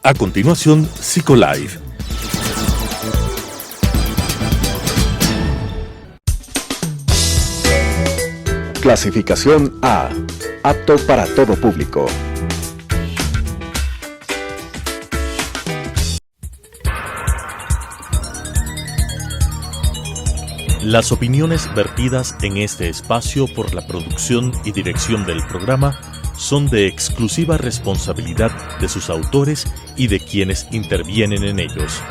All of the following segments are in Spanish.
A continuación, Psicolife. Clasificación A. Apto para todo público. Las opiniones vertidas en este espacio por la producción y dirección del programa son de exclusiva responsabilidad de sus autores y de quienes intervienen en ellos.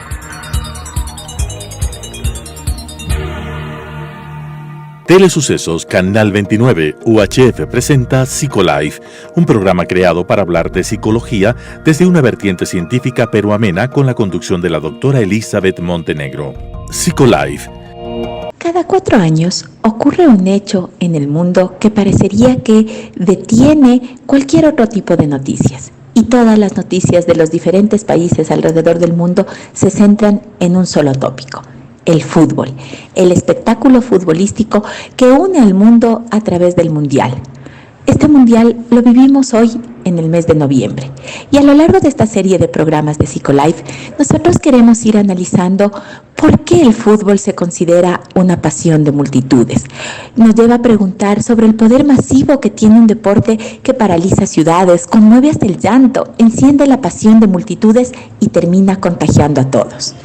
Telesucesos Canal 29 UHF presenta Psicolife, un programa creado para hablar de psicología desde una vertiente científica pero amena con la conducción de la doctora Elizabeth Montenegro. Psicolife. Cada 4 años ocurre un hecho en el mundo que parecería que detiene cualquier otro tipo de noticias. Y todas las noticias de los diferentes países alrededor del mundo se centran en un solo tópico: el fútbol, el espectáculo futbolístico que une al mundo a través del mundial. Este mundial lo vivimos hoy en el mes de noviembre. Y a lo largo de esta serie de programas de Psicolife, nosotros queremos ir analizando por qué el fútbol se considera una pasión de multitudes. Nos lleva a preguntar sobre el poder masivo que tiene un deporte que paraliza ciudades, conmueve hasta el llanto, enciende la pasión de multitudes y termina contagiando a todos.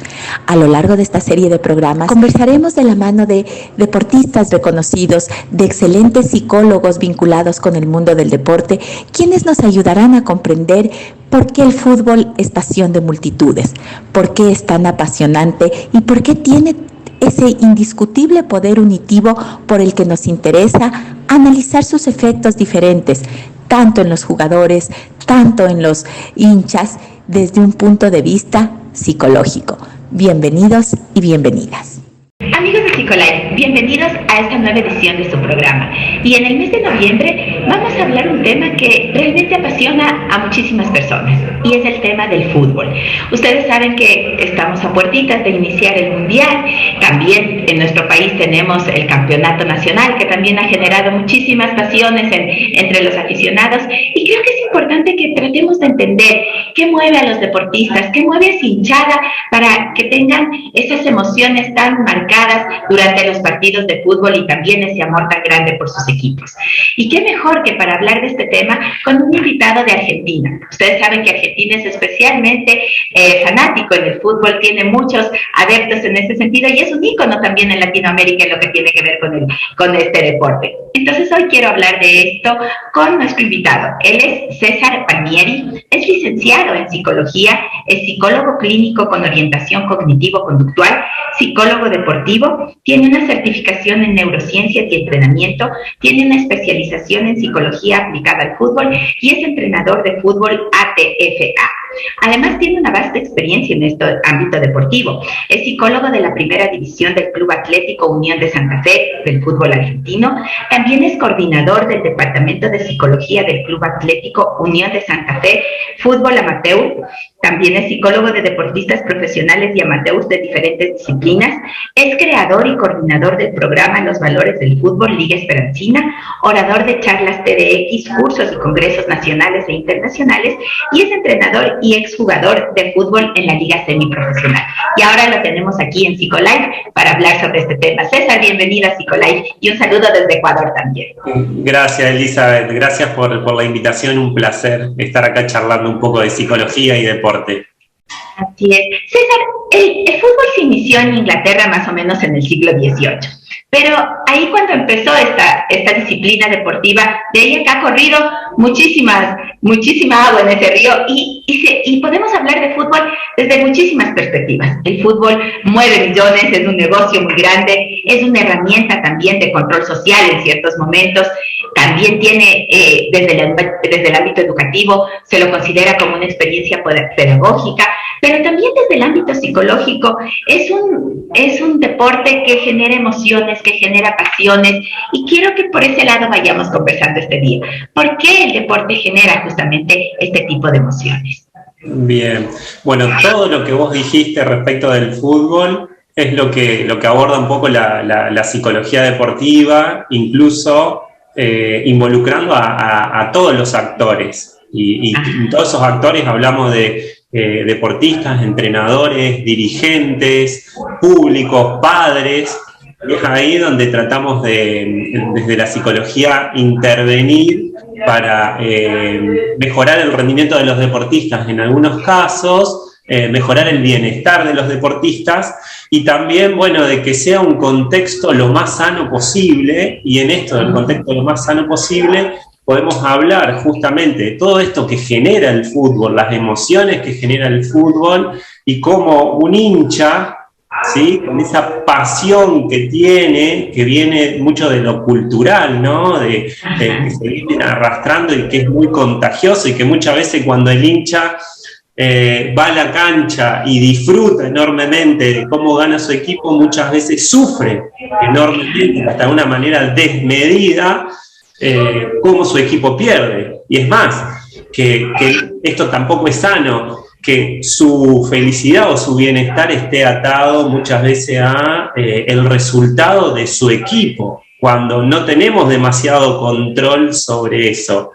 A lo largo de esta serie de programas conversaremos de la mano de deportistas reconocidos, de excelentes psicólogos vinculados con el mundo del deporte, quienes nos ayudarán a comprender por qué el fútbol es pasión de multitudes, por qué es tan apasionante y por qué tiene ese indiscutible poder unitivo por el que nos interesa analizar sus efectos diferentes, tanto en los jugadores, tanto en los hinchas, desde un punto de vista psicológico. Bienvenidos y bienvenidas. Amigos de Psicolife, bienvenidos a esta nueva edición de su programa. Y en el mes de noviembre vamos a hablar un tema que realmente apasiona a muchísimas personas, y es el tema del fútbol. Ustedes saben que estamos a puertitas de iniciar el mundial. También en nuestro país tenemos el campeonato nacional, que también ha generado muchísimas pasiones entre los aficionados, y creo que es importante que tratemos de entender qué mueve a los deportistas, qué mueve a esa hinchada para que tengan esas emociones tan marcadas durante los partidos de fútbol y también ese amor tan grande por sus equipos. Y qué mejor que para hablar de este tema con un invitado de Argentina. Ustedes saben que Argentina es especialmente fanático en el fútbol, tiene muchos adeptos en ese sentido y es un ícono también en Latinoamérica en lo que tiene que ver con este deporte. Entonces hoy quiero hablar de esto con nuestro invitado. Él es César Palmieri, es licenciado en psicología, es psicólogo clínico con orientación cognitivo-conductual, psicólogo deportivo, tiene una certificación en neurociencias y entrenamiento, tiene una especialización en psicología aplicada al fútbol y es entrenador de fútbol ATFA. Además tiene una vasta experiencia en este ámbito deportivo. Es psicólogo de la primera división del Club Atlético Unión de Santa Fe del fútbol argentino. También es coordinador del Departamento de Psicología del Club Atlético Unión de Santa Fe Fútbol Amateur. También es psicólogo de deportistas profesionales y amateurs de diferentes disciplinas. Es creador y coordinador del programa Los Valores del Fútbol Liga Esperancina, orador de charlas TEDx, cursos y congresos nacionales e internacionales, y es entrenador y exjugador de fútbol en la Liga Semiprofesional. Y ahora lo tenemos aquí en Psicolife para hablar sobre este tema. César, bienvenido a Psicolife y un saludo desde Ecuador también. Gracias, Elizabeth. Gracias por la invitación. Un placer estar acá charlando un poco de psicología y deporte. Así es. César, el fútbol se inició en Inglaterra más o menos en el siglo XVIII. Pero ahí cuando empezó esta disciplina deportiva, de ahí acá ha corrido muchísima agua en ese río y podemos hablar de fútbol desde muchísimas perspectivas. El fútbol mueve millones, es un negocio muy grande, es una herramienta también de control social en ciertos momentos, también tiene desde el ámbito educativo, se lo considera como una experiencia pedagógica, pero también desde el ámbito psicológico es un deporte que genera emociones, que genera pasiones, y quiero que por ese lado vayamos conversando este día. ¿Por qué el deporte genera justamente este tipo de emociones? Bien, bueno, todo lo que vos dijiste respecto del fútbol es lo que aborda un poco la psicología deportiva, incluso involucrando a todos los actores. Y todos esos actores hablamos de deportistas, entrenadores, dirigentes, públicos, padres. Y es ahí donde tratamos desde la psicología, intervenir para mejorar el rendimiento de los deportistas en algunos casos, mejorar el bienestar de los deportistas y también, bueno, de que sea un contexto lo más sano posible, y en esto del contexto lo más sano posible podemos hablar justamente de todo esto que genera el fútbol, las emociones que genera el fútbol y cómo un hincha, ¿sí?, con esa pasión que tiene, que viene mucho de lo cultural, ¿no?, de que se vienen arrastrando y que es muy contagioso, y que muchas veces cuando el hincha va a la cancha y disfruta enormemente de cómo gana su equipo, muchas veces sufre enormemente, hasta de una manera desmedida, cómo su equipo pierde. Y es más, que esto tampoco es sano, que su felicidad o su bienestar esté atado muchas veces a el resultado de su equipo, cuando no tenemos demasiado control sobre eso.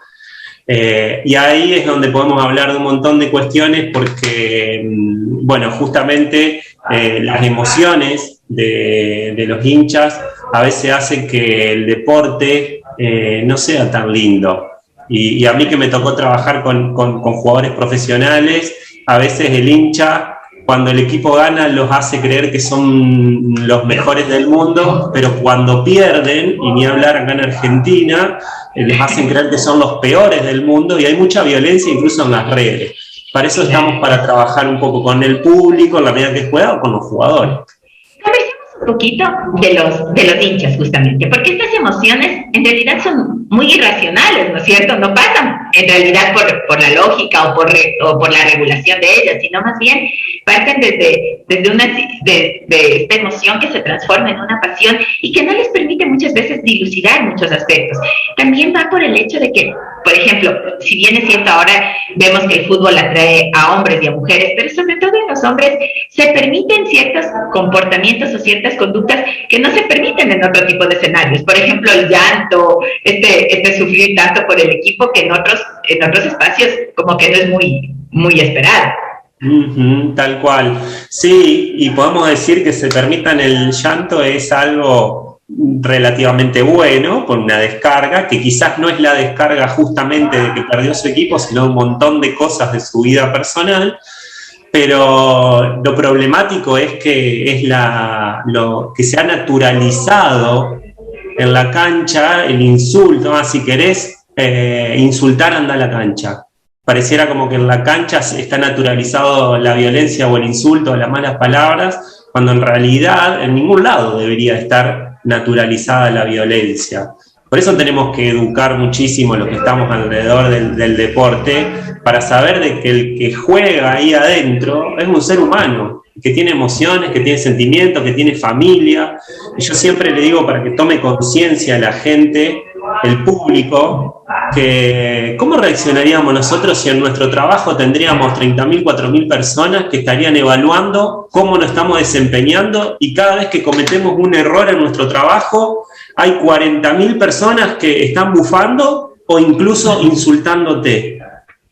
Y ahí es donde podemos hablar de un montón de cuestiones, porque, bueno, justamente las emociones de los hinchas a veces hacen que el deporte no sea tan lindo. Y a mí, que me tocó trabajar con jugadores profesionales, a veces el hincha, cuando el equipo gana, los hace creer que son los mejores del mundo, pero cuando pierden, y ni hablar acá en Argentina, les hacen creer que son los peores del mundo, y hay mucha violencia incluso en las redes. Para eso estamos, para trabajar un poco con el público, en la medida que juega, o con los jugadores. Conversemos un poquito de los hinchas, justamente, porque estas emociones en realidad son muy irracionales, ¿no es cierto? No pasan en realidad por la lógica o por la regulación de ellas, sino más bien parten desde esta emoción que se transforma en una pasión y que no les permite muchas veces dilucidar muchos aspectos. También va por el hecho de que, por ejemplo, si bien es cierto, ahora vemos que el fútbol atrae a hombres y a mujeres, pero sobre todo en los hombres se permiten ciertos comportamientos o ciertas conductas que no se permiten en otro tipo de escenarios. Por ejemplo, el llanto, este sufrir tanto por el equipo, que en otros espacios como que no es muy esperado. Tal cual. Sí, y podemos decir que se permitan el llanto es algo relativamente bueno, con una descarga, que quizás no es la descarga justamente de que perdió su equipo, sino un montón de cosas de su vida personal. Pero lo problemático es que lo que se ha naturalizado en la cancha el insulto. Si querés insultar, anda a la cancha. Pareciera como que en la cancha está naturalizado la violencia o el insulto o las malas palabras, cuando en realidad en ningún lado debería estar naturalizada la violencia. Por eso tenemos que educar muchísimo los que estamos alrededor del deporte, para saber de que el que juega ahí adentro es un ser humano, que tiene emociones, que tiene sentimientos, que tiene familia. Y yo siempre le digo, para que tome conciencia la gente, el público, que cómo reaccionaríamos nosotros si en nuestro trabajo tendríamos 30.000, 4.000 personas que estarían evaluando cómo nos estamos desempeñando, y cada vez que cometemos un error en nuestro trabajo hay 40.000 personas que están bufando o incluso insultándote.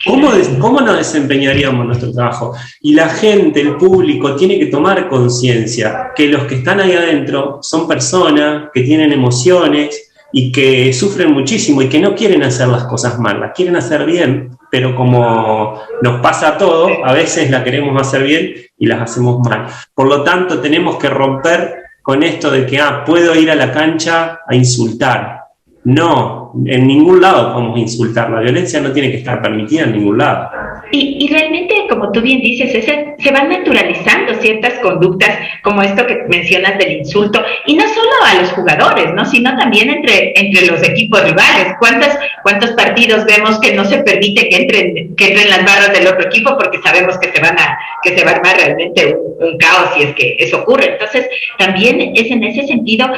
¿Cómo nos desempeñaríamos en nuestro trabajo? Y la gente, el público, tiene que tomar conciencia que los que están ahí adentro son personas que tienen emociones y que sufren muchísimo y que no quieren hacer las cosas mal, las quieren hacer bien, pero como nos pasa a todos, a veces las queremos hacer bien y las hacemos mal. Por lo tanto, tenemos que romper con esto de que puedo ir a la cancha a insultar. No, en ningún lado podemos insultar. La violencia no tiene que estar permitida en ningún lado. Y realmente, como tú bien dices, se van naturalizando ciertas conductas, como esto que mencionas del insulto, y no solo a los jugadores, ¿no?, sino también entre los equipos rivales. ¿Cuántos partidos vemos que no se permite que entren las barras del otro equipo, porque sabemos que se va a armar realmente un caos si es que eso ocurre? Entonces, también es en ese sentido,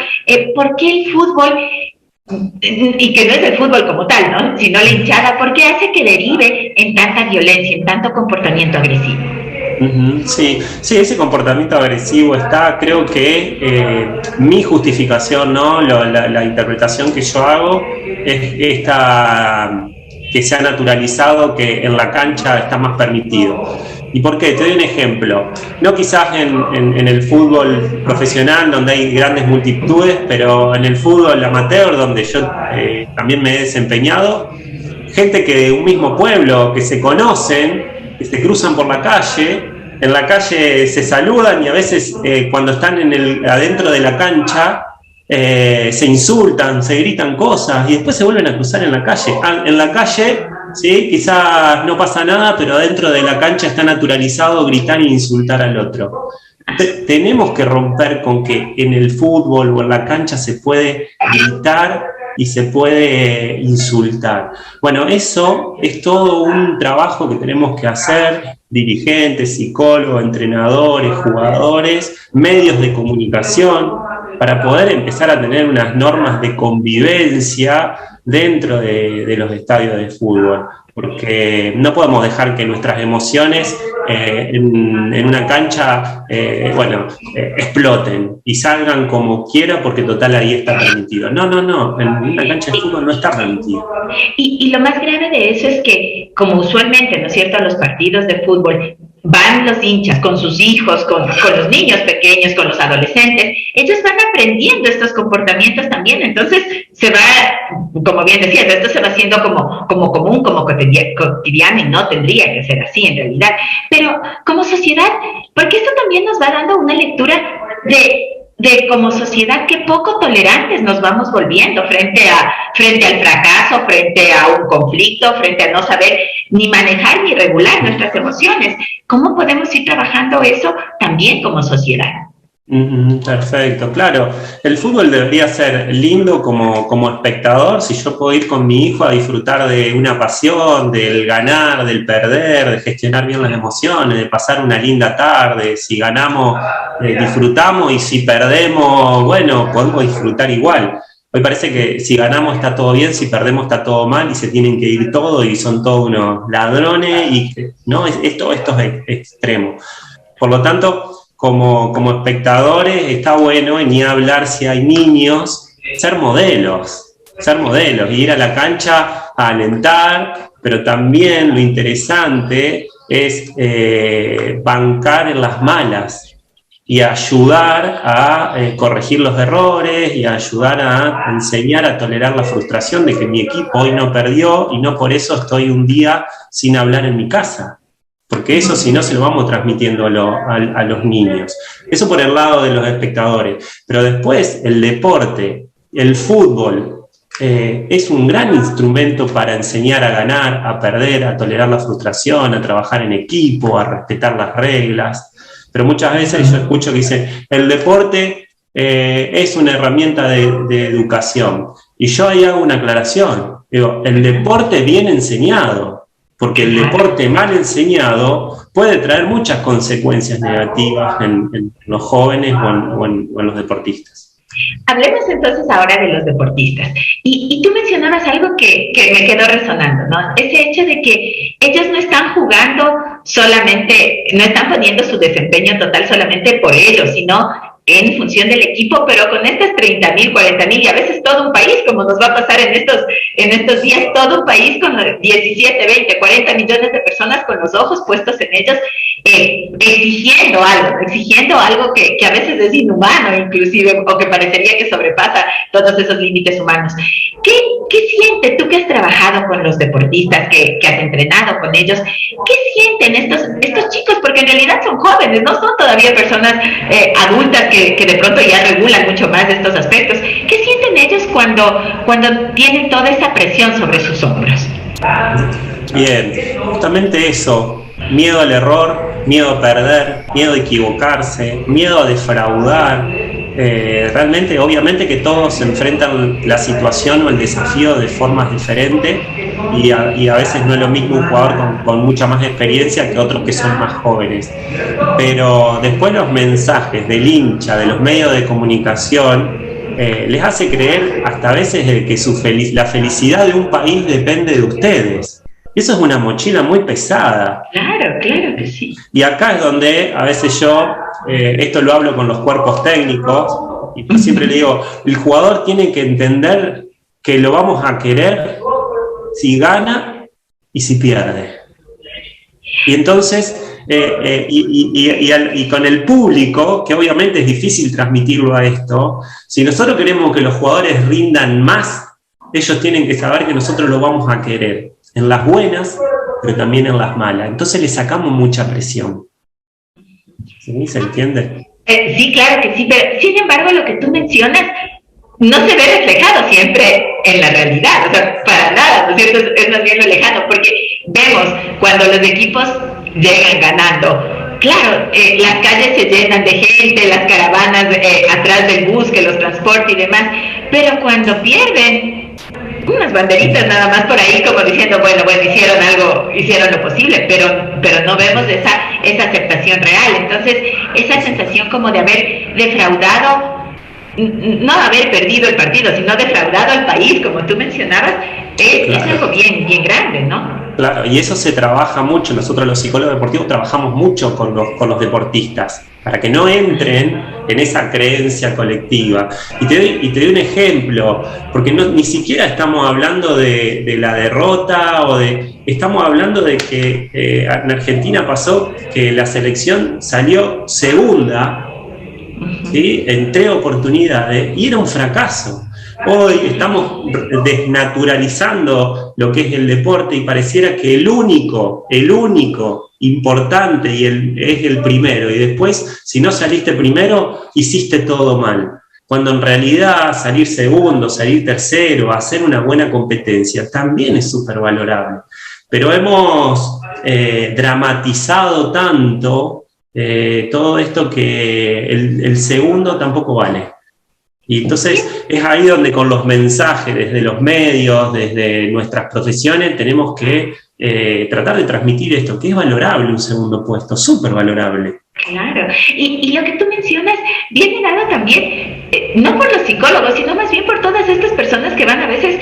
¿por qué el fútbol? Y que no es el fútbol como tal, ¿no?, sino la hinchada, ¿por qué hace que derive en tanta violencia, en tanto comportamiento agresivo? Sí, ese comportamiento agresivo está, creo que mi justificación, ¿no?, la interpretación que yo hago es esta, que se ha naturalizado, que en la cancha está más permitido. ¿Y por qué? Te doy un ejemplo. No quizás en el fútbol profesional, donde hay grandes multitudes, pero en el fútbol amateur, donde yo también me he desempeñado, gente que de un mismo pueblo, que se conocen, que se cruzan por la calle, en la calle se saludan y a veces cuando están adentro de la cancha se insultan, se gritan cosas y después se vuelven a cruzar en la calle. En la calle, ¿sí? Quizás no pasa nada, pero adentro de la cancha está naturalizado gritar e insultar al otro. Tenemos que romper con que en el fútbol o en la cancha se puede gritar y se puede insultar. Bueno, eso es todo un trabajo que tenemos que hacer, dirigentes, psicólogos, entrenadores, jugadores, medios de comunicación, para poder empezar a tener unas normas de convivencia dentro de los estadios de fútbol, porque no podemos dejar que nuestras emociones en una cancha exploten y salgan como quiera, porque total ahí está permitido. No, en una cancha de fútbol no está permitido. Y lo más grave de eso es que, como usualmente, ¿no es cierto?, a los partidos de fútbol van los hinchas con sus hijos, con los niños pequeños, con los adolescentes, ellos van aprendiendo estos comportamientos también, entonces se va, como bien decías, esto se va haciendo como común, como cotidiano, y no tendría que ser así en realidad, pero como sociedad, porque esto también nos va dando una lectura de como sociedad qué poco tolerantes nos vamos volviendo frente al fracaso, frente a un conflicto, frente a no saber ni manejar ni regular nuestras emociones. ¿Cómo podemos ir trabajando eso también como sociedad? Perfecto, claro. El fútbol debería ser lindo como espectador, si yo puedo ir con mi hijo a disfrutar de una pasión, del ganar, del perder, de gestionar bien las emociones, de pasar una linda tarde. Si ganamos, disfrutamos, y si perdemos, bueno, podemos disfrutar igual. Hoy parece que si ganamos está todo bien, si perdemos está todo mal y se tienen que ir todos y son todos unos ladrones, y no, esto es extremo. Por lo tanto, como espectadores está bueno, y ni hablar si hay niños, ser modelos, y ir a la cancha a alentar, pero también lo interesante es bancar en las malas y ayudar a corregir los errores y ayudar a enseñar a tolerar la frustración de que mi equipo hoy no perdió y no por eso estoy un día sin hablar en mi casa. Porque eso, si no, se lo vamos transmitiendo a los niños. Eso por el lado de los espectadores. Pero después, el deporte, el fútbol, es un gran instrumento para enseñar a ganar, a perder, a tolerar la frustración, a trabajar en equipo, a respetar las reglas. Pero muchas veces yo escucho que dicen, el deporte es una herramienta de educación. Y yo ahí hago una aclaración. Digo, el deporte bien enseñado. Porque el deporte mal enseñado puede traer muchas consecuencias negativas en los jóvenes o en los deportistas. Hablemos entonces ahora de los deportistas. Y tú mencionabas algo que me quedó resonando, ¿no? Ese hecho de que ellos no están jugando solamente, no están poniendo su desempeño total solamente por ellos, sino en función del equipo, pero con estas 30,000, 40,000 y a veces todo un país, como nos va a pasar en estos días, todo un país con 17, 20, 40 millones de personas con los ojos puestos en ellos, exigiendo algo que a veces es inhumano inclusive, o que parecería que sobrepasa todos esos límites humanos. ¿Qué sientes tú, que has trabajado con los deportistas, que has entrenado con ellos? ¿Qué sienten estos chicos? Porque en realidad son jóvenes, no son todavía personas adultas que de pronto ya regulan mucho más de estos aspectos. ¿Qué sienten ellos cuando tienen toda esa presión sobre sus hombros? Bien, justamente eso, miedo al error, miedo a perder, miedo a equivocarse, miedo a defraudar. Realmente, obviamente que todos enfrentan la situación o el desafío de formas diferentes, y a veces no es lo mismo un jugador con mucha más experiencia que otros que son más jóvenes. Pero después los mensajes del hincha, de los medios de comunicación, les hace creer hasta a veces que la felicidad de un país depende de ustedes. Eso es una mochila muy pesada. Claro que sí. Y acá es donde a veces yo, esto lo hablo con los cuerpos técnicos, y siempre le digo, el jugador tiene que entender que lo vamos a querer si gana y si pierde. Y entonces, y con el público, que obviamente es difícil transmitirlo a esto, si nosotros queremos que los jugadores rindan más, ellos tienen que saber que nosotros lo vamos a querer, en las buenas, pero también en las malas. Entonces le sacamos mucha presión. ¿Sí? ¿Se entiende? Sí, claro que sí, pero sin embargo lo que tú mencionas no se ve reflejado siempre en la realidad, o sea, para nada, ¿no es cierto? Es más bien lo lejano, porque vemos cuando los equipos llegan ganando, claro, las calles se llenan de gente, las caravanas atrás del bus que los transporta y demás, pero cuando pierden, unas banderitas nada más por ahí como diciendo, bueno, hicieron algo, hicieron lo posible, pero no vemos esa aceptación real. Entonces, esa sensación como de haber defraudado, no haber perdido el partido, sino defraudado al país, como tú mencionabas, es algo bien grande, ¿no? Claro, y eso se trabaja mucho. Nosotros los psicólogos deportivos trabajamos mucho con los deportistas, para que no entren en esa creencia colectiva. Y te doy un ejemplo, porque ni siquiera estamos hablando de la derrota, estamos hablando de que en Argentina pasó que la selección salió segunda, ¿sí? En 3 oportunidades, y era un fracaso. Hoy estamos desnaturalizando lo que es el deporte y pareciera que el único importante es el primero, y después, si no saliste primero, hiciste todo mal. Cuando en realidad salir segundo, salir tercero, hacer una buena competencia, también es súper valorable. Pero hemos dramatizado tanto todo esto que el segundo tampoco vale. Y entonces es ahí donde con los mensajes desde los medios, desde nuestras profesiones, tenemos que tratar de transmitir esto, que es valorable un segundo puesto, súper valorable. Claro, y lo que tú mencionas viene dado también, no por los psicólogos, sino más bien por todas estas personas que van a veces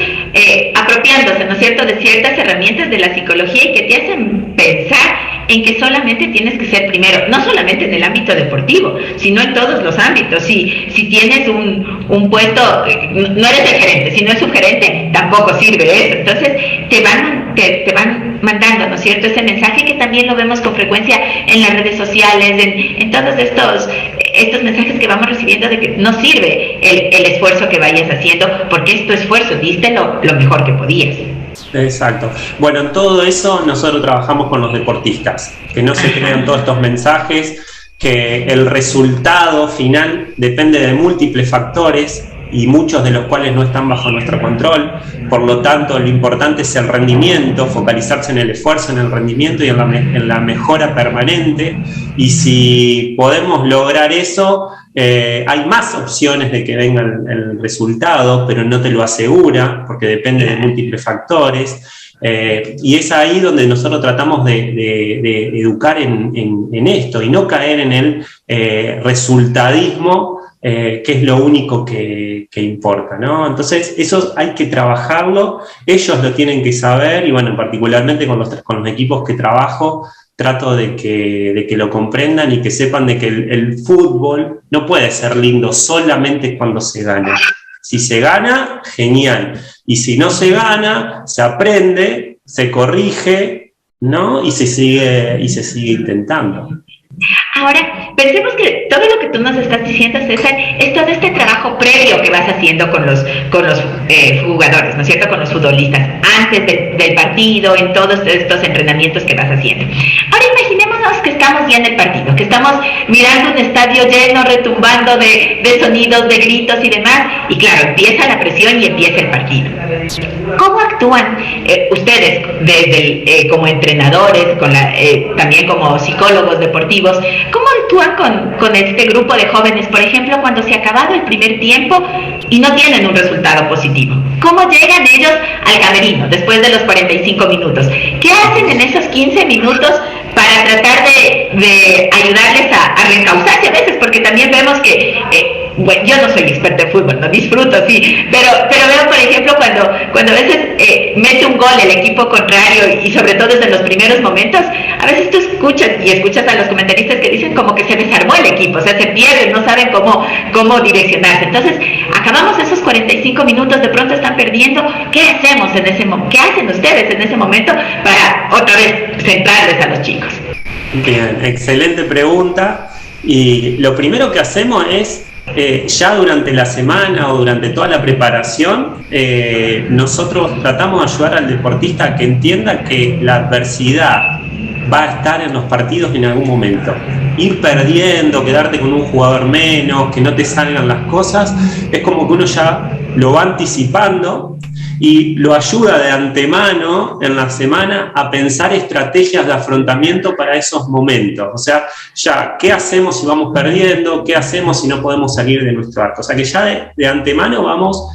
apropiándose, ¿no es cierto?, de ciertas herramientas de la psicología y que te hacen pensar en que solamente tienes que ser primero, no solamente en el ámbito deportivo, sino en todos los ámbitos. Si tienes un puesto, no eres el gerente, si no es un gerente, tampoco sirve eso. Entonces te van mandando, ¿no es cierto?, ese mensaje que también lo vemos con frecuencia en las redes sociales, en todos estos mensajes que vamos recibiendo de que no sirve el esfuerzo que vayas haciendo, porque es tu esfuerzo, diste lo mejor que podías. Exacto. Bueno, en todo eso nosotros trabajamos con los deportistas, que no se crean todos estos mensajes, que el resultado final depende de múltiples factores y muchos de los cuales no están bajo nuestro control. Por lo tanto, lo importante es el rendimiento, focalizarse en el esfuerzo, en el rendimiento y en la mejora permanente. Y si podemos lograr eso, hay más opciones de que venga el resultado, pero no te lo asegura, porque depende de múltiples factores. Y es ahí donde nosotros tratamos de educar en esto y no caer en el resultadismo, que es lo único que importa, ¿no? Entonces eso hay que trabajarlo, ellos lo tienen que saber, y bueno, particularmente con los equipos que trabajo, trato de que lo comprendan y que sepan de que el fútbol no puede ser lindo solamente cuando se gana. Si se gana, genial, y si no se gana, se aprende, se corrige, ¿no? Y se sigue intentando. Ahora, pensemos que todo lo que tú nos estás diciendo, César, es todo este trabajo previo que vas haciendo con los jugadores, ¿no es cierto?, con los futbolistas, antes del partido, en todos estos entrenamientos que vas haciendo. Ahora imaginémonos que estamos ya en el partido, que estamos mirando un estadio lleno, retumbando de sonidos, de gritos y demás, y claro, empieza la presión y empieza el partido. ¿Cómo actúan ustedes como entrenadores, también como psicólogos deportivos? ¿Cómo actúan con este grupo de jóvenes, por ejemplo, cuando se ha acabado el primer tiempo y no tienen un resultado positivo? ¿Cómo llegan ellos al camerino después de los 45 minutos? ¿Qué hacen en esos 15 minutos para tratar de ayudarles a reencauzarse a veces? Porque también también vemos que, bueno, yo no soy experta en fútbol, no disfruto, sí, pero veo, por ejemplo, cuando a veces mete un gol el equipo contrario y sobre todo desde los primeros momentos, a veces tú escuchas a los comentaristas que dicen como que se desarmó el equipo, o sea, se pierden, no saben cómo direccionarse. Entonces, acabamos esos 45 minutos, de pronto están perdiendo. ¿Qué hacemos en ese momento? ¿Qué hacen ustedes en ese momento para otra vez centrarles a los chicos? Bien, excelente pregunta. Y lo primero que hacemos es, ya durante la semana o durante toda la preparación, nosotros tratamos de ayudar al deportista a que entienda que la adversidad va a estar en los partidos en algún momento. Ir perdiendo, quedarte con un jugador menos, que no te salgan las cosas, es como que uno ya lo va anticipando y lo ayuda de antemano en la semana a pensar estrategias de afrontamiento para esos momentos. O sea, ya, ¿qué hacemos si vamos perdiendo? ¿Qué hacemos si no podemos salir de nuestro arco? O sea, que ya de antemano vamos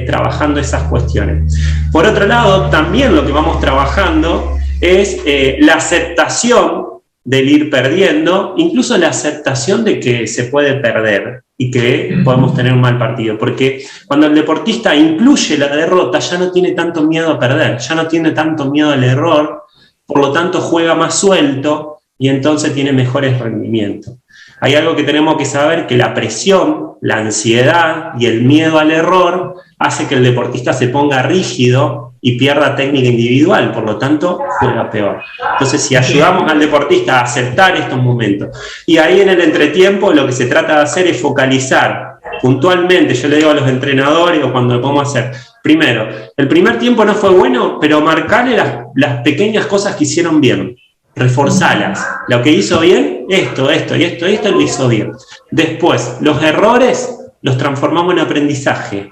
trabajando esas cuestiones. Por otro lado, también lo que vamos trabajando es la aceptación del ir perdiendo, incluso la aceptación de que se puede perder y que podemos tener un mal partido, porque cuando el deportista incluye la derrota ya no tiene tanto miedo a perder, ya no tiene tanto miedo al error, por lo tanto juega más suelto y entonces tiene mejores rendimientos. Hay algo que tenemos que saber, que la presión, la ansiedad y el miedo al error hace que el deportista se ponga rígido y pierda técnica individual, por lo tanto juega peor. Entonces, si ayudamos al deportista a aceptar estos momentos, y ahí en el entretiempo lo que se trata de hacer es focalizar puntualmente, yo le digo a los entrenadores o cuando lo podemos hacer, primero, el primer tiempo no fue bueno, pero marcarle las pequeñas cosas que hicieron bien, reforzarlas. Lo que hizo bien, esto lo hizo bien. Después, los errores los transformamos en aprendizaje.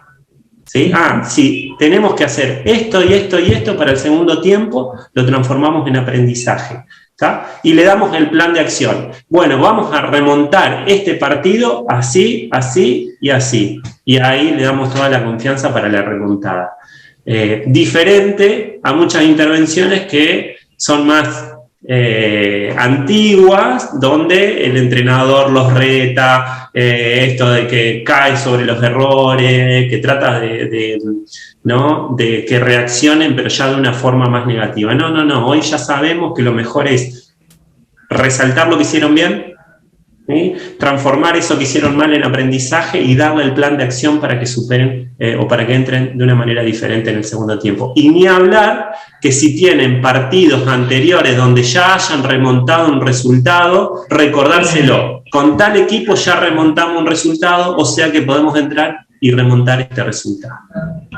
¿Sí? Sí, tenemos que hacer esto y esto para el segundo tiempo, lo transformamos en aprendizaje. ¿Tá? Y le damos el plan de acción. Bueno, vamos a remontar este partido así, así y así. Y ahí le damos toda la confianza para la remontada. Diferente a muchas intervenciones que son más antiguas, donde el entrenador los reta, esto de que cae sobre los errores, que trata de que reaccionen, pero ya de una forma más negativa. No, hoy ya sabemos que lo mejor es resaltar lo que hicieron bien, ¿sí? Transformar eso que hicieron mal en aprendizaje y darle el plan de acción para que superen o para que entren de una manera diferente en el segundo tiempo. Y ni hablar que si tienen partidos anteriores donde ya hayan remontado un resultado, recordárselo. Con tal equipo ya remontamos un resultado, o sea que podemos entrar y remontar este resultado.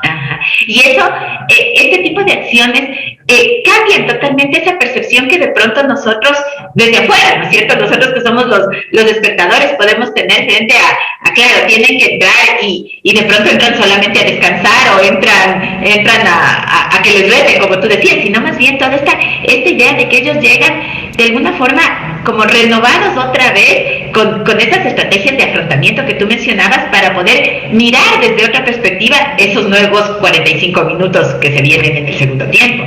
Ajá. Y eso, este tipo de acciones cambian totalmente esa percepción que de pronto nosotros, desde afuera, ¿no es cierto? Nosotros que somos los espectadores podemos tener frente a claro, tienen que entrar y de pronto entran solamente a descansar o entran a que les reten, como tú decías, sino más bien toda esta idea de que ellos llegan de alguna forma como renovados otra vez con estas estrategias de afrontamiento que tú mencionabas para poder mirar desde otra perspectiva esos nuevos 45 minutos que se vienen en el segundo tiempo.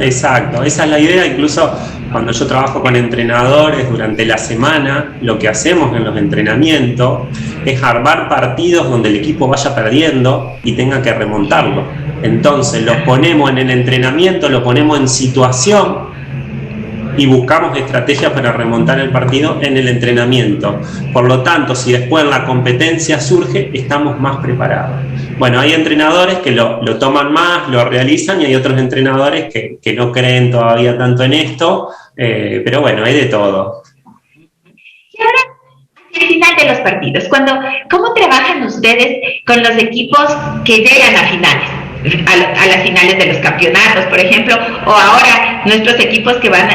Exacto, esa es la idea. Incluso cuando yo trabajo con entrenadores durante la semana, lo que hacemos en los entrenamientos es armar partidos donde el equipo vaya perdiendo y tenga que remontarlo. Entonces los ponemos en el entrenamiento, lo ponemos en situación y buscamos estrategias para remontar el partido en el entrenamiento. Por lo tanto, si después en la competencia surge, estamos más preparados. Bueno, hay entrenadores que lo toman más, lo realizan, y hay otros entrenadores que no creen todavía tanto en esto, pero bueno, hay de todo. Y ahora, al final de los partidos, ¿cómo trabajan ustedes con los equipos que llegan a finales? A las finales de los campeonatos, por ejemplo, o ahora nuestros equipos que van,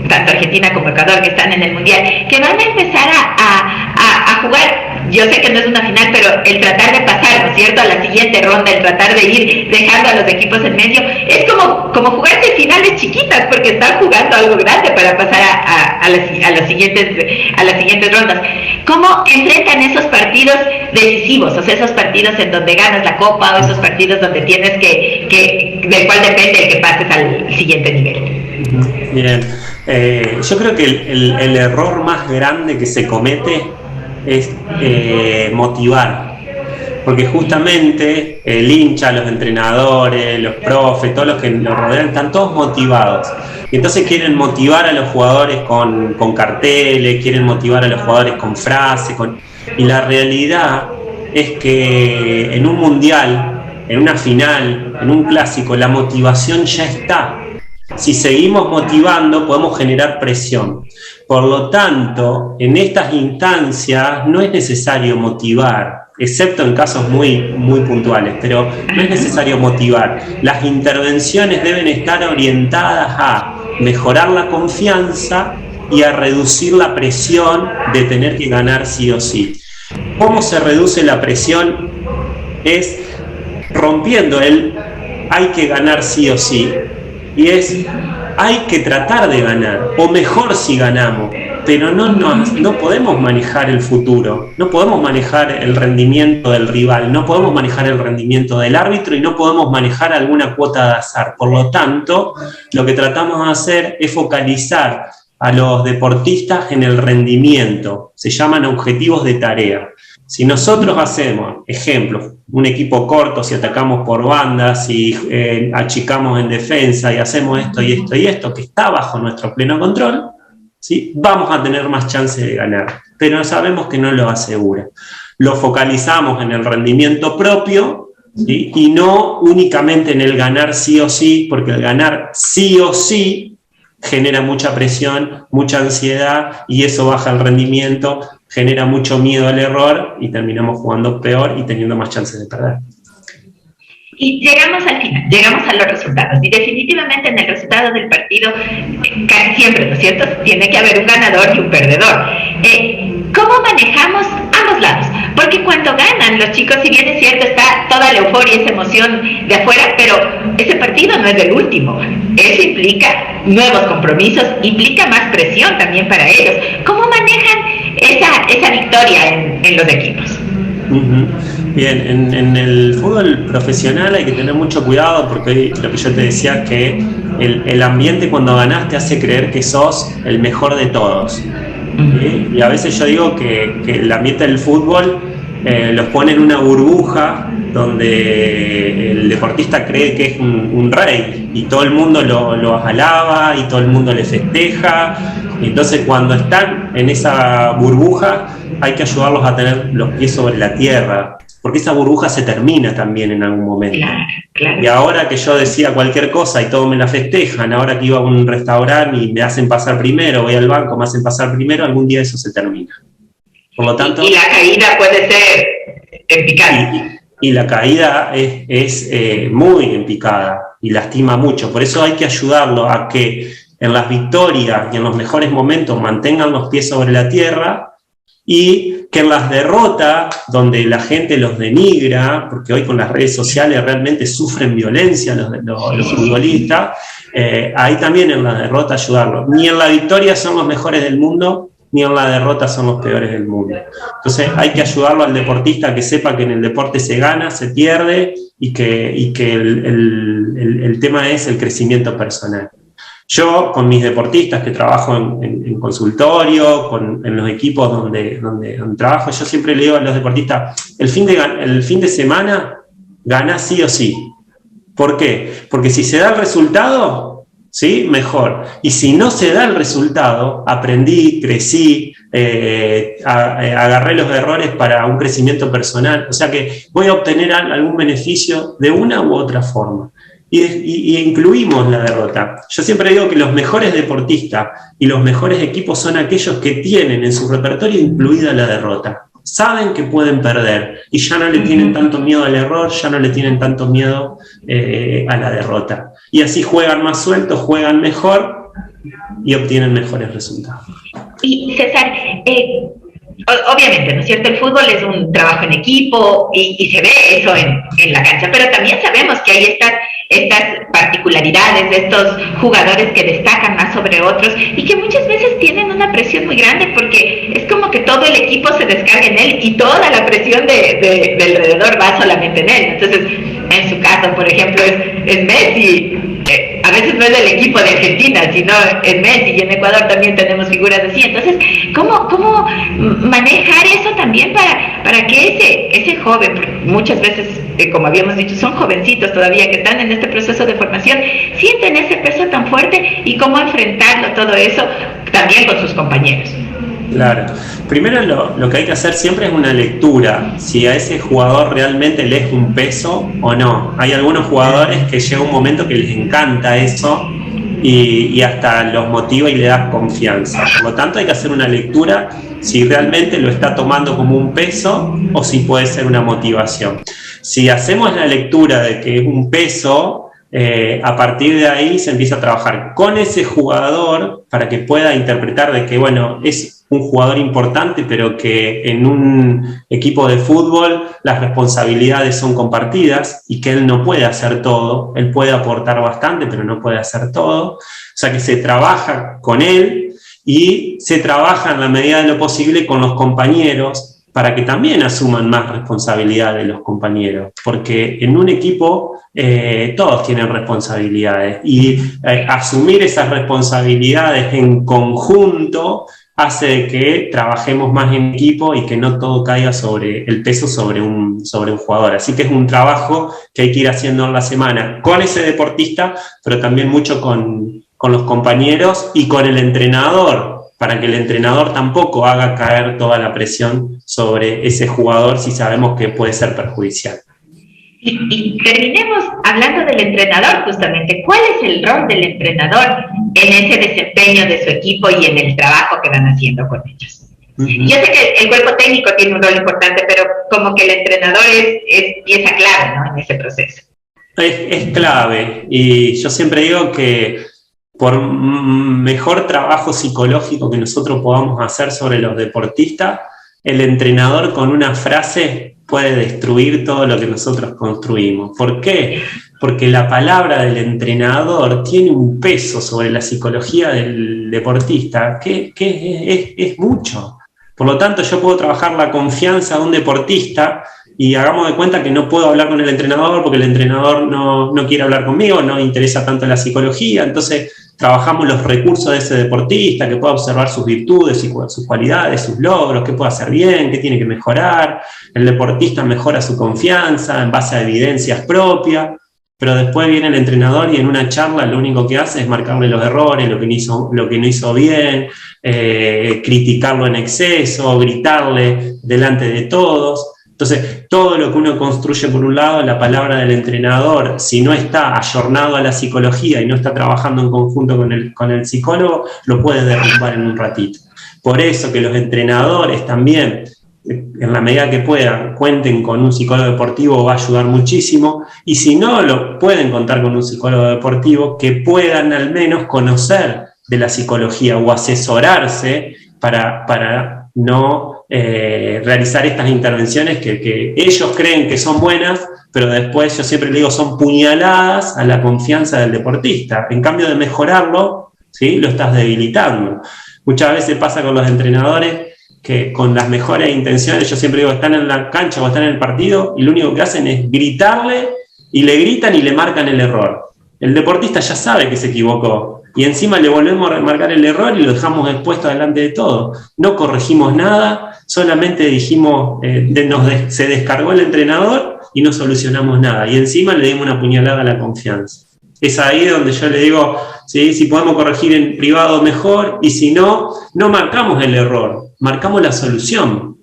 tanto Argentina como Ecuador, que están en el Mundial, que van a empezar a jugar. Yo sé que no es una final, pero el tratar de pasar, ¿no es cierto?, a la siguiente ronda, el tratar de ir dejando a los equipos en medio, es como jugarse finales chiquitas, porque están jugando algo grande para pasar a las siguientes rondas. ¿Cómo enfrentan esos partidos decisivos, o sea, esos partidos en donde ganas la copa, o esos partidos donde tienes del cual depende el que pases al siguiente nivel? Bien, yo creo que el error más grande que se comete es motivar. Porque justamente el hincha, los entrenadores, los profes, todos los que lo rodean, están todos motivados. Y entonces quieren motivar a los jugadores con carteles, quieren motivar a los jugadores con frases. Y la realidad es que en un mundial, en una final, en un clásico, la motivación ya está. Si seguimos motivando, podemos generar presión. Por lo tanto, en estas instancias no es necesario motivar, excepto en casos muy, muy puntuales, pero no es necesario motivar. Las intervenciones deben estar orientadas a mejorar la confianza y a reducir la presión de tener que ganar sí o sí. ¿Cómo se reduce la presión? Es rompiendo el hay que ganar sí o sí, y es hay que tratar de ganar, o mejor si ganamos, pero no podemos manejar el futuro, no podemos manejar el rendimiento del rival, no podemos manejar el rendimiento del árbitro y no podemos manejar alguna cuota de azar. Por lo tanto, lo que tratamos de hacer es focalizar a los deportistas en el rendimiento, se llaman objetivos de tarea. Si nosotros hacemos, ejemplo, un equipo corto, si atacamos por bandas, si achicamos en defensa y hacemos esto y esto y esto, que está bajo nuestro pleno control, ¿sí?, vamos a tener más chance de ganar, pero sabemos que no lo asegura. Lo focalizamos en el rendimiento propio, ¿sí?, y no únicamente en el ganar sí o sí, porque el ganar sí o sí genera mucha presión, mucha ansiedad, y eso baja el rendimiento, genera mucho miedo al error y terminamos jugando peor y teniendo más chances de perder. Y llegamos al final, llegamos a los resultados, y definitivamente en el resultado del partido, casi siempre, ¿no es cierto?, tiene que haber un ganador y un perdedor. ¿Cómo manejamos ambos lados? Porque cuando ganan los chicos, si bien es cierto, está toda la euforia y esa emoción de afuera, pero ese partido no es el último. Eso implica nuevos compromisos, implica más presión también para ellos. ¿Cómo manejan esa victoria en los equipos? Bien, en el fútbol profesional hay que tener mucho cuidado, porque lo que yo te decía, que el ambiente cuando ganás te hace creer que sos el mejor de todos. ¿Sí? Y a veces yo digo que el ambiente del fútbol los pone en una burbuja donde el deportista cree que es un rey y todo el mundo lo alaba y todo el mundo le festeja. Y entonces cuando están en esa burbuja hay que ayudarlos a tener los pies sobre la tierra, porque esa burbuja se termina también en algún momento. Claro. Y ahora que yo decía cualquier cosa y todos me la festejan, ahora que iba a un restaurante y me hacen pasar primero, voy al banco, me hacen pasar primero, algún día eso se termina. Por lo tanto, y la caída puede ser en picada. Y la caída es muy en picada y lastima mucho. Por eso hay que ayudarlo a que en las victorias y en los mejores momentos mantengan los pies sobre la tierra, y que en las derrotas, donde la gente los denigra, porque hoy con las redes sociales realmente sufren violencia los futbolistas, ahí también en la derrota ayudarlos. Ni en la victoria son los mejores del mundo, ni en la derrota son los peores del mundo. Entonces hay que ayudarlo al deportista a que sepa que en el deporte se gana, se pierde, y que el tema es el crecimiento personal. Yo, con mis deportistas que trabajo en consultorio, en los equipos donde trabajo, yo siempre le digo a los deportistas, el fin de semana gana sí o sí. ¿Por qué? Porque si se da el resultado, ¿sí?, mejor. Y si no se da el resultado, aprendí, crecí, agarré los errores para un crecimiento personal. O sea que voy a obtener algún beneficio de una u otra forma. Y incluimos la derrota. Yo siempre digo que los mejores deportistas y los mejores equipos son aquellos que tienen en su repertorio incluida la derrota. Saben que pueden perder y ya no le tienen tanto miedo al error, ya no le tienen tanto miedo a la derrota. Y así juegan más sueltos, juegan mejor y obtienen mejores resultados. Y César, obviamente, ¿no es cierto?, el fútbol es un trabajo en equipo y se ve eso en la cancha, pero también sabemos que hay estas particularidades de estos jugadores que destacan más sobre otros y que muchas veces tienen una presión muy grande, porque es como que todo el equipo se descarga en él y toda la presión de alrededor va solamente en él. Entonces, en su caso, por ejemplo, es Messi, a veces no es el equipo de Argentina, sino es Messi, y en Ecuador también tenemos figuras así. Entonces, ¿cómo manejar eso también para que ese joven, muchas veces, como habíamos dicho, son jovencitos todavía que están en este proceso de formación, sienten ese peso tan fuerte, y cómo enfrentarlo todo eso también con sus compañeros? Claro. Primero lo que hay que hacer siempre es una lectura, si a ese jugador realmente le es un peso o no. Hay algunos jugadores que llega un momento que les encanta eso y hasta los motiva y le da confianza. Por lo tanto hay que hacer una lectura si realmente lo está tomando como un peso o si puede ser una motivación. Si hacemos la lectura de que es un peso, a partir de ahí se empieza a trabajar con ese jugador para que pueda interpretar de que, bueno, es un jugador importante, pero que en un equipo de fútbol las responsabilidades son compartidas y que él no puede hacer todo. Él puede aportar bastante, pero no puede hacer todo. O sea que se trabaja con él y se trabaja en la medida de lo posible con los compañeros para que también asuman más responsabilidad de los compañeros, porque en un equipo todos tienen responsabilidades y asumir esas responsabilidades en conjunto hace de que trabajemos más en equipo y que no todo caiga sobre el peso sobre un jugador. Así que es un trabajo que hay que ir haciendo en la semana con ese deportista, pero también mucho con los compañeros y con el entrenador, para que el entrenador tampoco haga caer toda la presión sobre ese jugador si sabemos que puede ser perjudicial. Y terminemos hablando del entrenador justamente. ¿Cuál es el rol del entrenador en ese desempeño de su equipo y en el trabajo que van haciendo con ellos? Yo sé que el cuerpo técnico tiene un rol importante, pero como que el entrenador es pieza clave, ¿no?, en ese proceso. Es clave, y yo siempre digo que por mejor trabajo psicológico que nosotros podamos hacer sobre los deportistas, el entrenador con una frase puede destruir todo lo que nosotros construimos. ¿Por qué? Porque la palabra del entrenador tiene un peso sobre la psicología del deportista que es mucho. Por lo tanto, yo puedo trabajar la confianza de un deportista y hagamos de cuenta que no puedo hablar con el entrenador porque el entrenador no quiere hablar conmigo, no interesa tanto la psicología. Entonces trabajamos los recursos de ese deportista, que pueda observar sus virtudes, sus cualidades, sus logros, qué puede hacer bien, qué tiene que mejorar. El deportista mejora su confianza en base a evidencias propias, pero después viene el entrenador y en una charla lo único que hace es marcarle los errores, lo que no hizo bien, criticarlo en exceso, gritarle delante de todos. Entonces, todo lo que uno construye por un lado, la palabra del entrenador, si no está ayornado a la psicología y no está trabajando en conjunto con el psicólogo, lo puede derrumbar en un ratito. Por eso que los entrenadores también, en la medida que puedan, cuenten con un psicólogo deportivo, va a ayudar muchísimo. Y si no lo pueden contar con un psicólogo deportivo, que puedan al menos conocer de la psicología o asesorarse para no realizar estas intervenciones que ellos creen que son buenas, pero después, yo siempre le digo, son puñaladas a la confianza del deportista. En cambio de mejorarlo, ¿sí?, lo estás debilitando. Muchas veces pasa con los entrenadores que con las mejores intenciones, yo siempre digo, están en la cancha o están en el partido y lo único que hacen es gritarle, y le gritan y le marcan el error. El deportista ya sabe que se equivocó y encima le volvemos a remarcar el error y lo dejamos expuesto delante de todo. No corregimos nada, solamente dijimos, se descargó el entrenador y no solucionamos nada. Y encima le dimos una puñalada a la confianza. Es ahí donde yo le digo, ¿sí?, si podemos corregir en privado mejor, y si no, no marcamos el error, marcamos la solución.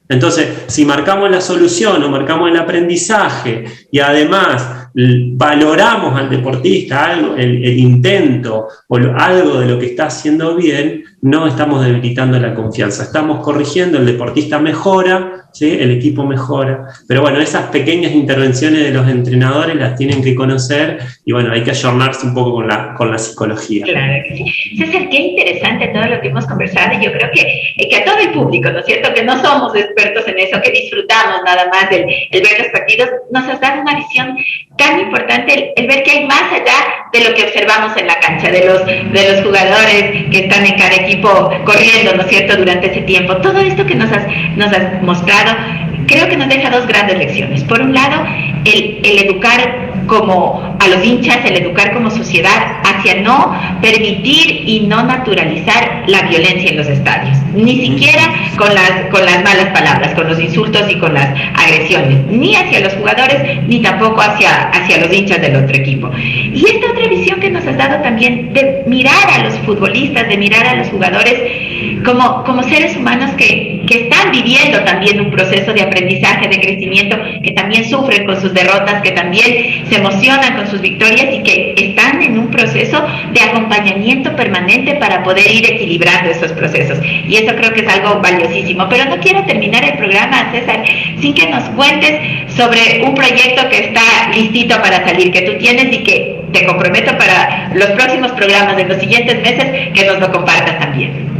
Entonces, si marcamos la solución o marcamos el aprendizaje y además valoramos al deportista, algo, el intento o algo de lo que está haciendo bien, no estamos debilitando la confianza, estamos corrigiendo, el deportista mejora, ¿sí?, el equipo mejora. Pero bueno, esas pequeñas intervenciones de los entrenadores las tienen que conocer y bueno, hay que ayornarse un poco con la psicología. Claro que sí. César, qué interesante todo lo que hemos conversado, y yo creo que a todo el público, ¿no es cierto?, que no somos expertos en eso, que disfrutamos nada más el ver los partidos, nos has dado una visión tan importante, el ver que hay más allá de lo que observamos en la cancha, de los jugadores que están en cada equipo corriendo, ¿no es cierto?, durante ese tiempo. Todo esto que nos has mostrado, creo que nos deja dos grandes lecciones. Por un lado, el educar como a los hinchas, el educar como sociedad hacia no permitir y no naturalizar la violencia en los estadios, ni siquiera con las malas palabras, con los insultos y con las agresiones, ni hacia los jugadores, ni tampoco hacia los hinchas del otro equipo. Y esta otra visión que nos has dado también de mirar a los futbolistas, de mirar a los jugadores como seres humanos que están viviendo también un proceso de aprendizaje, de crecimiento, que también sufren con sus derrotas, que también se emocionan con sus victorias y que están en un proceso de acompañamiento permanente para poder ir equilibrando esos procesos. Y eso creo que es algo valiosísimo. Pero no quiero terminar el programa, César, sin que nos cuentes sobre un proyecto que está listito para salir, que tú tienes y que te comprometo para los próximos programas de los siguientes meses que nos lo compartas también.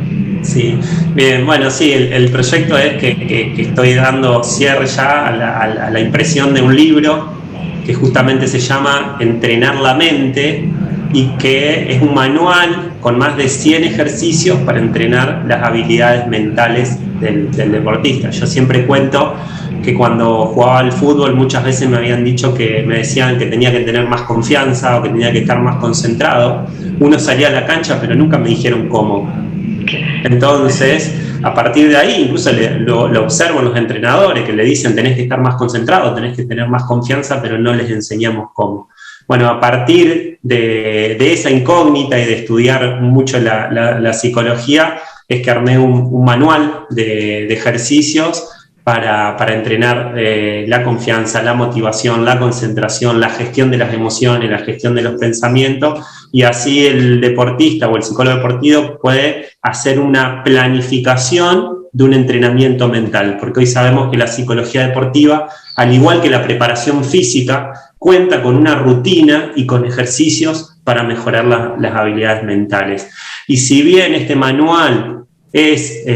Sí, bien, bueno, sí, el proyecto es que estoy dando cierre ya a la impresión de un libro que justamente se llama Entrenar la mente y que es un manual con más de 100 ejercicios para entrenar las habilidades mentales del deportista. Yo siempre cuento que cuando jugaba al fútbol muchas veces me decían que tenía que tener más confianza o que tenía que estar más concentrado. Uno salía a la cancha pero nunca me dijeron cómo. Entonces, a partir de ahí, incluso lo observo en los entrenadores que le dicen tenés que estar más concentrado, tenés que tener más confianza, pero no les enseñamos cómo. Bueno, a partir de esa incógnita y de estudiar mucho la psicología, es que armé un manual de ejercicios para entrenar la confianza, la motivación, la concentración, la gestión de las emociones, la gestión de los pensamientos, y así el deportista o el psicólogo deportivo puede hacer una planificación de un entrenamiento mental, porque hoy sabemos que la psicología deportiva, al igual que la preparación física, cuenta con una rutina y con ejercicios para mejorar las habilidades mentales. Y si bien este manual es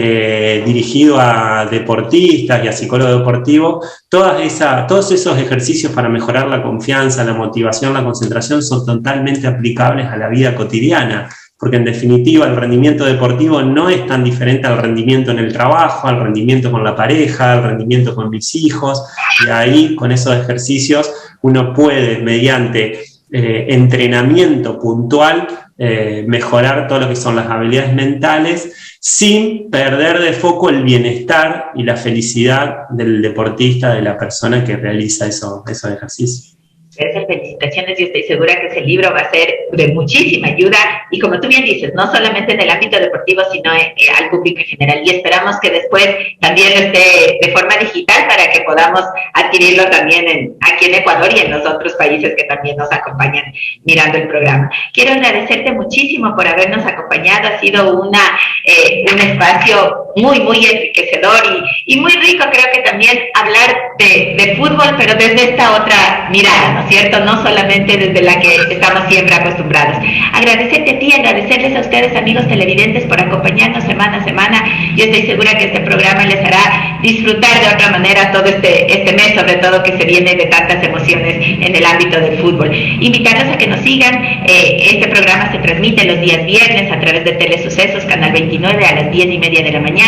dirigido a deportistas y a psicólogos deportivos, todos esos ejercicios para mejorar la confianza, la motivación, la concentración son totalmente aplicables a la vida cotidiana, porque en definitiva el rendimiento deportivo no es tan diferente al rendimiento en el trabajo, al rendimiento con la pareja, al rendimiento con mis hijos, y ahí con esos ejercicios uno puede, mediante entrenamiento puntual, mejorar todo lo que son las habilidades mentales sin perder de foco el bienestar y la felicidad del deportista, de la persona que realiza esos ejercicios. Felicitaciones, y estoy segura que ese libro va a ser de muchísima ayuda y, como tú bien dices, no solamente en el ámbito deportivo, sino al público en general, y esperamos que después también esté de forma digital para que podamos adquirirlo también aquí en Ecuador y en los otros países que también nos acompañan mirando el programa. Quiero agradecerte muchísimo por habernos acompañado. Ha sido un espacio muy, muy enriquecedor y muy rico. Creo que también hablar de fútbol, pero desde esta otra mirada, ¿no es cierto? No solamente desde la que estamos siempre acostumbrados. Agradecerte a ti, agradecerles a ustedes, amigos televidentes, por acompañarnos semana a semana. Yo estoy segura que este programa les hará disfrutar de otra manera todo este mes, sobre todo que se viene de tantas emociones en el ámbito del fútbol. Invitarlos a que nos sigan. Este programa se transmite los días viernes a través de Telesucesos, Canal 29, a las 10:30 de la mañana.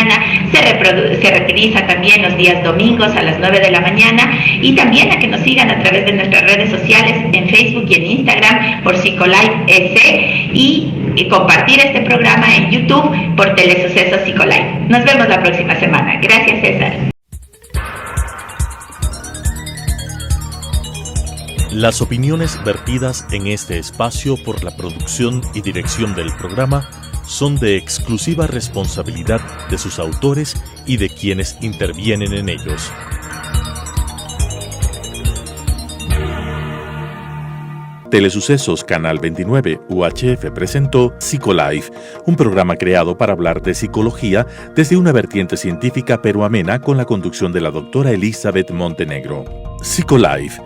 Se repetiza también los días domingos a las 9 de la mañana, y también a que nos sigan a través de nuestras redes sociales en Facebook y en Instagram por Psicolife EC, y compartir este programa en YouTube por Telesucesos Psicolife. Nos vemos la próxima semana. Gracias, César. Las opiniones vertidas en este espacio por la producción y dirección del programa son de exclusiva responsabilidad de sus autores y de quienes intervienen en ellos. Telesucesos Canal 29 UHF presentó Psicolife, un programa creado para hablar de psicología desde una vertiente científica pero amena, con la conducción de la doctora Elizabeth Montenegro. Psicolife